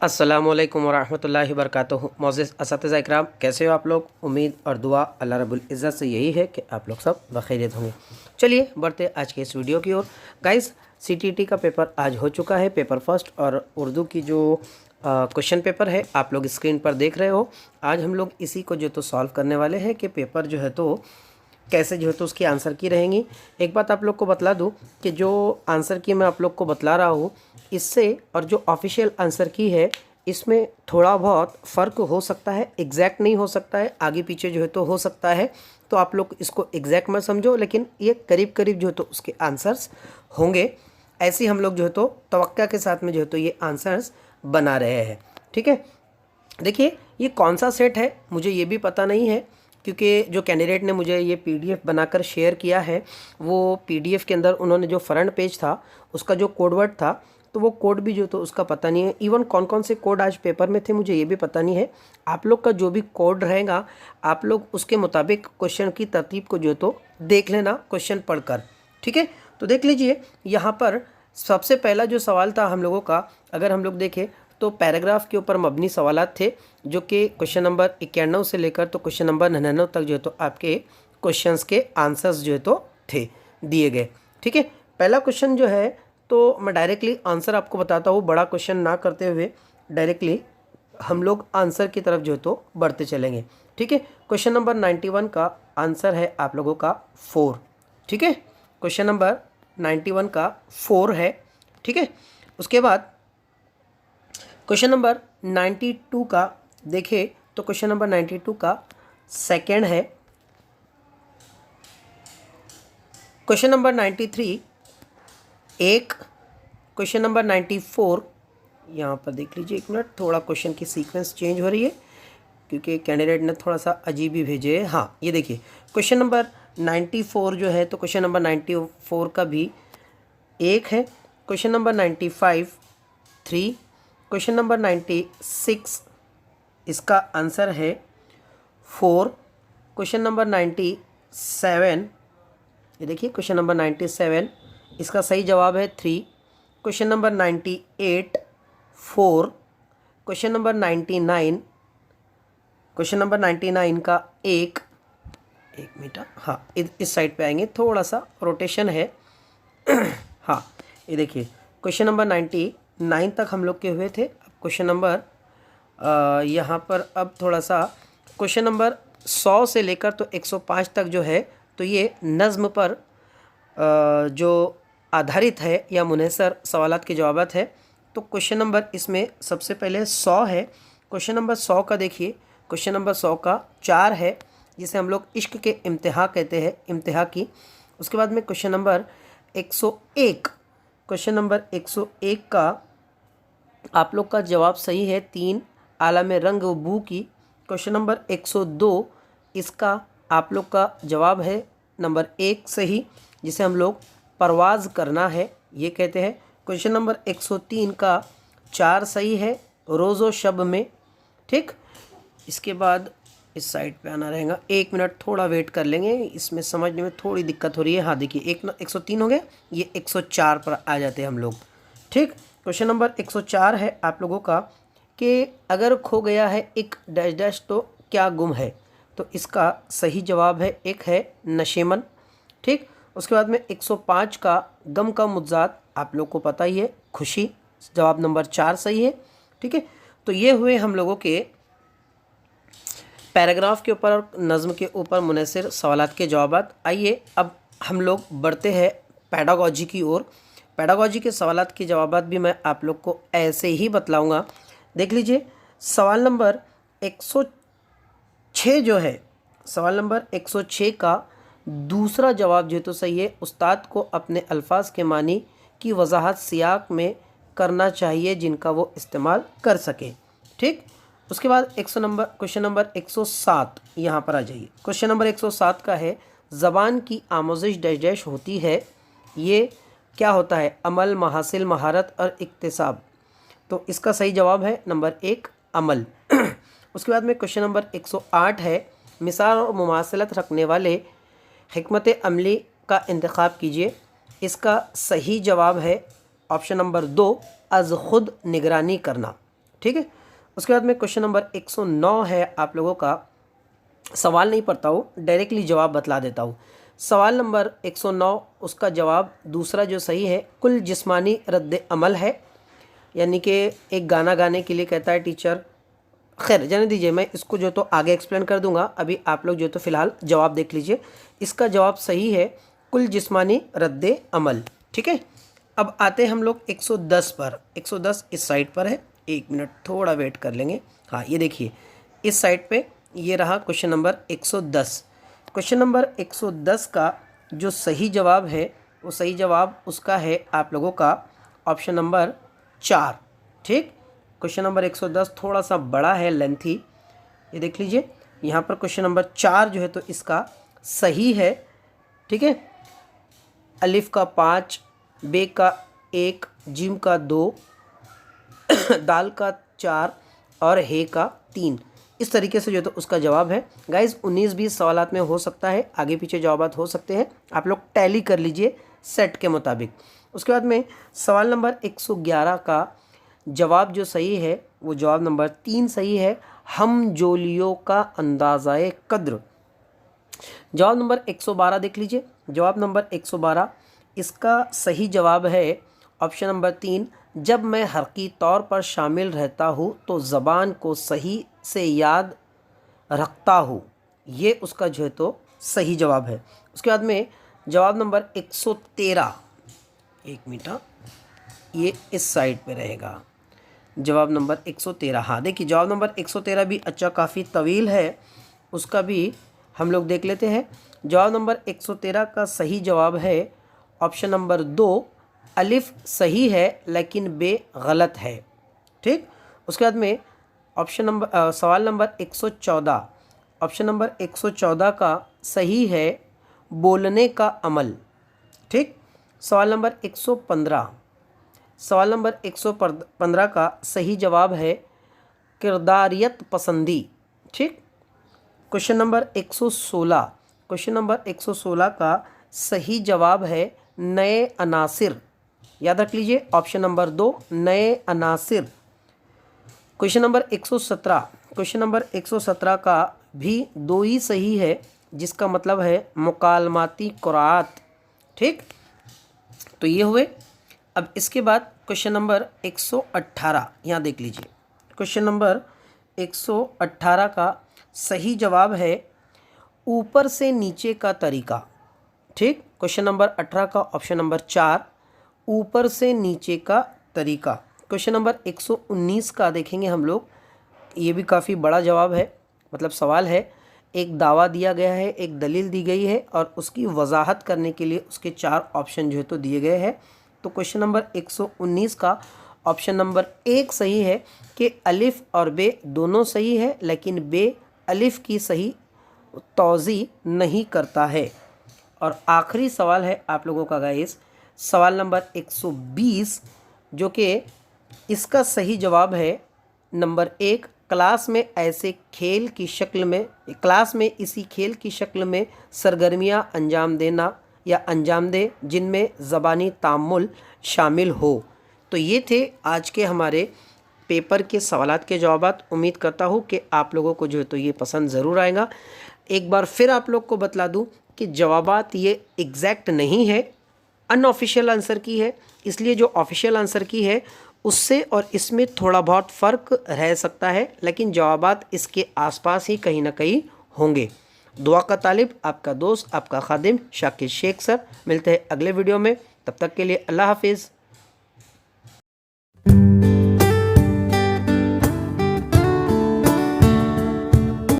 अस्सलामुअलैकुम वरहमतुल्लाहि वबरकातुहू। मोअज़्ज़िज़ असातिज़ा इकराम, कैसे हो आप लोग। उम्मीद और दुआ अल्लाह रब्बुल इज़्ज़त से यही है कि आप लोग सब बखैरियत होंगे। चलिए बढ़ते आज के इस वीडियो की ओर। गाइस, सीटीटी का पेपर आज हो चुका है, पेपर फर्स्ट, और उर्दू की जो क्वेश्चन पेपर है आप लोग स्क्रीन पर देख रहे हो। आज हम लोग इसी को जो तो सॉल्व करने वाले हैं कि पेपर जो है तो कैसे जो है तो उसकी आंसर की रहेंगी। एक बात आप लोग को बतला दूं कि जो आंसर की मैं आप लोग को बतला रहा हूँ, इससे और जो ऑफिशियल आंसर की है इसमें थोड़ा बहुत फ़र्क हो सकता है, एग्जैक्ट नहीं हो सकता है, आगे पीछे जो है तो हो सकता है। तो आप लोग इसको एग्जैक्ट मत समझो, लेकिन ये करीब करीब जो है तो उसके आंसर्स होंगे। ऐसे ही हम लोग जो है तो तवक्का के साथ में जो है तो ये आंसर्स बना रहे हैं। ठीक है, देखिए ये कौन सा सेट है मुझे ये भी पता नहीं है, क्योंकि जो कैंडिडेट ने मुझे ये पीडीएफ बनाकर शेयर किया है वो पीडीएफ के अंदर उन्होंने जो फ्रंट पेज था उसका जो कोड वर्ड था, तो वो कोड भी जो तो उसका पता नहीं है। इवन कौन कौन से कोड आज पेपर में थे मुझे ये भी पता नहीं है। आप लोग का जो भी कोड रहेगा आप लोग उसके मुताबिक क्वेश्चन की तरतीब को जो तो देख लेना क्वेश्चन पढ़कर। ठीक है, तो देख लीजिए यहाँ पर सबसे पहला जो सवाल था हम लोगों का, अगर हम लोग देखें तो पैराग्राफ के ऊपर मबनी सवालात थे, जो कि क्वेश्चन नंबर 91 से लेकर तो क्वेश्चन नंबर 99 तक जो है तो आपके क्वेश्चंस के आंसर्स जो है तो थे दिए गए। ठीक है, पहला क्वेश्चन जो है तो मैं डायरेक्टली आंसर आपको बताता हूँ, बड़ा क्वेश्चन ना करते हुए डायरेक्टली हम लोग आंसर की तरफ जो है तो बढ़ते चलेंगे। ठीक है, क्वेश्चन नंबर 91 का आंसर है आप लोगों का 4। ठीक है, क्वेश्चन नंबर 91 का 4 है। ठीक है, उसके बाद क्वेश्चन नंबर 92 का देखें तो क्वेश्चन नंबर 92 का सेकंड है। क्वेश्चन नंबर 93 एक, क्वेश्चन नंबर 94 यहाँ पर देख लीजिए, एक मिनट, थोड़ा क्वेश्चन की सीक्वेंस चेंज हो रही है क्योंकि कैंडिडेट ने थोड़ा सा अजीब ही भेजे है। हाँ, ये देखिए क्वेश्चन नंबर 94 जो है तो क्वेश्चन नंबर 94 का भी एक है। क्वेश्चन नंबर 95 3, क्वेश्चन नंबर 96 इसका आंसर है 4। क्वेश्चन नंबर 97 ये देखिए क्वेश्चन नंबर 97 इसका सही जवाब है 3। Question number 98 4। Question number 99, question number 99 का एक मिनट, हाँ इस साइड पे आएंगे, थोड़ा सा रोटेशन है। हाँ, ये देखिए क्वेश्चन नंबर 99 तक हम लोग के हुए थे। अब क्वेश्चन नंबर यहाँ पर अब थोड़ा सा क्वेश्चन नंबर 100 से लेकर तो 105 तक जो है तो ये नज़्म पर जो आधारित है या मुनहसर सवालात के जवाबात है। तो क्वेश्चन नंबर इसमें सबसे पहले 100 है। क्वेश्चन नंबर 100 का देखिए, क्वेश्चन नंबर 100 का 4 है, जिसे हम लोग इश्क के इम्तिहा कहते हैं, इम्तिहा की। उसके बाद में क्वेश्चन नंबर 101, क्वेश्चन नंबर 101 का आप लोग का जवाब सही है 3, आलम रंग व बू की। क्वेश्चन नंबर 102 इसका आप लोग का जवाब है नंबर 1 सही, जिसे हम लोग परवाज़ करना है ये कहते हैं। क्वेश्चन नंबर 103 का 4 सही है, रोज़ो शब में। ठीक, इसके बाद इस साइड पे आना रहेगा, 1 मिनट थोड़ा वेट कर लेंगे, इसमें समझने में थोड़ी दिक्कत हो रही है। हाँ देखिए 103 हो गया, ये 104 पर आ जाते हैं हम लोग। ठीक, क्वेश्चन नंबर 104 है आप लोगों का कि अगर खो गया है एक डैश डैश तो क्या गुम है। तो इसका सही जवाब है एक है नशेमन। ठीक, उसके बाद में 105 का गम का मुज्जात आप लोग को पता ही है खुशी, जवाब नंबर 4 सही है। ठीक है, तो ये हुए हम लोगों के पैराग्राफ के ऊपर और नज़्म के ऊपर मुनहसर सवालात के जवाबात। आइए अब हम लोग बढ़ते हैं पैडागॉजी की ओर। पैडागॉजी के सवालात के जवाबात भी मैं आप लोग को ऐसे ही बतलाऊंगा। देख लीजिए सवाल नंबर 106 जो है, सवाल नंबर 106 का दूसरा जवाब जो तो सही है, उस्ताद को अपने अल्फाज के मानी की वजाहत सियाक में करना चाहिए जिनका वो इस्तेमाल कर सके। ठीक, उसके बाद क्वेश्चन नंबर 107 यहाँ पर आ जाइए। क्वेश्चन नंबर 107 का है ज़बान की आमोजिश डैश डैश होती है, ये क्या होता है, अमल, महासिल, महारत और इक्तिसाब। तो इसका सही जवाब है नंबर 1 अमल। उसके बाद में क्वेश्चन नंबर 108 है मिसाल और मुमासलत रखने वाले हिकमत अमली का इंतखाब कीजिए। इसका सही जवाब है ऑप्शन नंबर 2 अज़ खुद निगरानी करना। ठीक है। उसके बाद में क्वेश्चन नंबर 109 है आप लोगों का, सवाल नहीं पढ़ता हूँ, डायरेक्टली जवाब बतला देता हूँ। सवाल नंबर 109 उसका जवाब दूसरा जो सही है, कुल जिस्मानी रद्द अमल है, यानी कि एक गाना गाने के लिए कहता है टीचर। खैर जाने दीजिए, मैं इसको जो तो आगे एक्सप्लेन कर दूंगा, अभी आप लोग जो तो फिलहाल जवाब देख लीजिए। इसका जवाब सही है कुल जिस्मानी रद्द अमल। ठीक है, अब आते हैं हम लोग 110 पर। 110 इस साइड पर है, 1 मिनट थोड़ा वेट कर लेंगे। हाँ ये देखिए इस साइड पे ये रहा क्वेश्चन नंबर 110। क्वेश्चन नंबर 110 का जो सही जवाब है वो सही जवाब उसका है आप लोगों का ऑप्शन नंबर 4। ठीक, क्वेश्चन नंबर 110 थोड़ा सा बड़ा है, लेंथी, ये देख लीजिए। यहाँ पर क्वेश्चन नंबर 4 जो है तो इसका सही है। ठीक है, अलिफ का 5, बे का 1, जिम का 2, दाल का 4 और हे का 3। इस तरीके से जो तो उसका जवाब है। गाइज 19-20 सवालात में हो सकता है, आगे पीछे जवाबात हो सकते हैं, आप लोग टैली कर लीजिए सेट के मुताबिक। उसके बाद में सवाल नंबर 111 का जवाब जो सही है वो जवाब नंबर 3 सही है, हम जोलियों का अंदाज़ाए कद्र। जवाब नंबर 112 देख लीजिए, जवाब नंबर 112 इसका सही जवाब है ऑप्शन नंबर 3, जब मैं हरकी तौर पर शामिल रहता हूँ तो ज़बान को सही से याद रखता हूँ। ये उसका जो है तो सही जवाब है। उसके बाद में जवाब नंबर 113, 1 मिनट, ये इस साइड पे रहेगा जवाब नंबर 113। हाँ देखिए जवाब नंबर 113 भी अच्छा काफ़ी तवील है, उसका भी हम लोग देख लेते हैं। जवाब नंबर 113 का सही जवाब है ऑप्शन नंबर 2, अलिफ सही है लेकिन बे गलत है। ठीक, उसके बाद में ऑप्शन नंबर सवाल नंबर 114, ऑप्शन नंबर 114 का सही है बोलने का अमल। ठीक, सवाल नंबर 115, सवाल नंबर 115 का सही जवाब है किरदारियत पसंदी। ठीक, क्वेश्चन नंबर 116, क्वेश्चन नंबर 116 का सही जवाब है नए अनासिर। याद रख लीजिए ऑप्शन नंबर 2 नए अनासिर। क्वेश्चन नंबर 117, क्वेश्चन नंबर 117 का भी 2 ही सही है, जिसका मतलब है मुकालमाती कुरात। ठीक, तो ये हुए। अब इसके बाद क्वेश्चन नंबर 118 यहाँ देख लीजिए, क्वेश्चन नंबर 118 का सही जवाब है ऊपर से नीचे का तरीका। ठीक, क्वेश्चन नंबर 18 का ऑप्शन नंबर 4 ऊपर से नीचे का तरीका। क्वेश्चन नंबर 119 का देखेंगे हम लोग, ये भी काफ़ी बड़ा जवाब है, मतलब सवाल है, एक दावा दिया गया है, एक दलील दी गई है और उसकी वजाहत करने के लिए उसके 4 ऑप्शन जो है तो दिए गए हैं। तो क्वेश्चन नंबर 119 का ऑप्शन नंबर 1 सही है कि अलिफ और बे दोनों सही है, लेकिन बे अलिफ की सही तौज़ी नहीं करता है। और आखिरी सवाल है आप लोगों का गाइस, सवाल नंबर 120, जो कि इसका सही जवाब है नंबर 1, क्लास में ऐसे खेल की शक्ल में, क्लास में इसी खेल की शक्ल में सरगर्मियाँ अंजाम देना या अंजाम दे जिनमें ज़बानी तामुल शामिल हो। तो ये थे आज के हमारे पेपर के सवालात के जवाबात। उम्मीद करता हूँ कि आप लोगों को जो है तो ये पसंद ज़रूर आएगा। एक बार फिर आप लोग को बतला दूँ कि जवाबात ये एग्जैक्ट नहीं है, अनऑफिशियल आंसर की है, इसलिए जो ऑफिशियल आंसर की है उससे और इसमें थोड़ा बहुत फ़र्क रह सकता है, लेकिन जवाबात इसके आसपास ही कहीं ना कहीं होंगे। दुआ का तालिब, आपका दोस्त, आपका खादिम शाकिर शेख सर। मिलते हैं अगले वीडियो में, तब तक के लिए अल्लाह हाफिज़।